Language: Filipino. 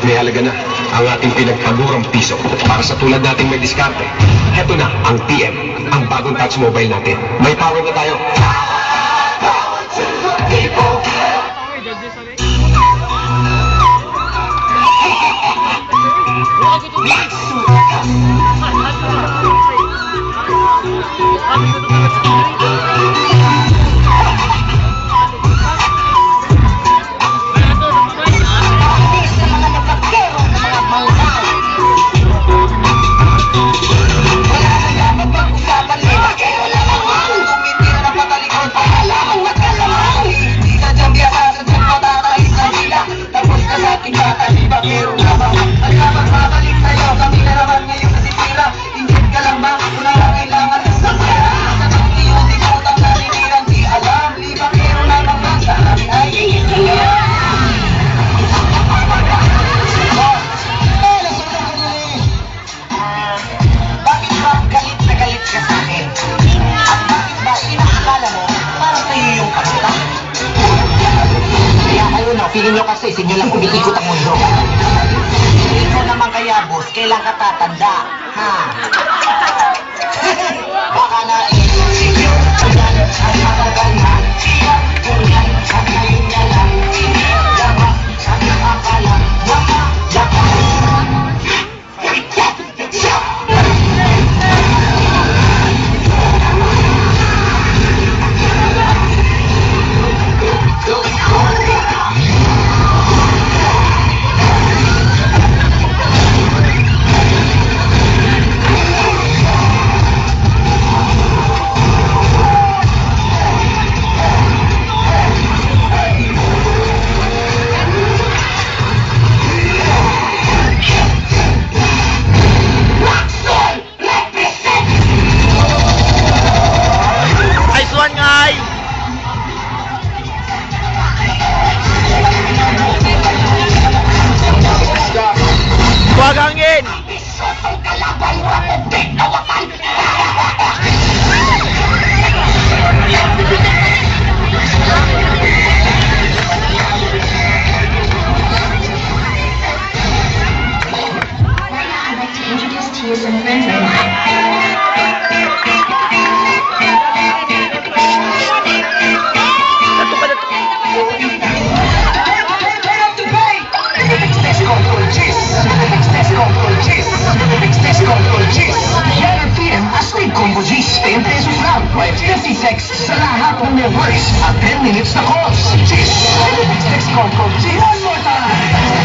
may halaga na ang ating pinagpagurang piso para sa tulad nating may diskarte. Heto na ang TM, ang bagong touch mobile natin. May power na tayo. Power to the people. Feeling nyo kasi, sinyo lang kumiikot ang mundo. Feeling mo naman kaya, boss, kailan ka tatanda, ha? Baka naisip yun, yan ang matagal na. Kung yan, ang ngayon niya lang. Labas, ang nakakala, wala, labas. Huwag hangin! I'd like to introduce to you some friends of mine. Combo G's, 10 pesos lang. 56 sa lahat ng members at 10 minutes na calls. G's, 56 Combo G's. One more time!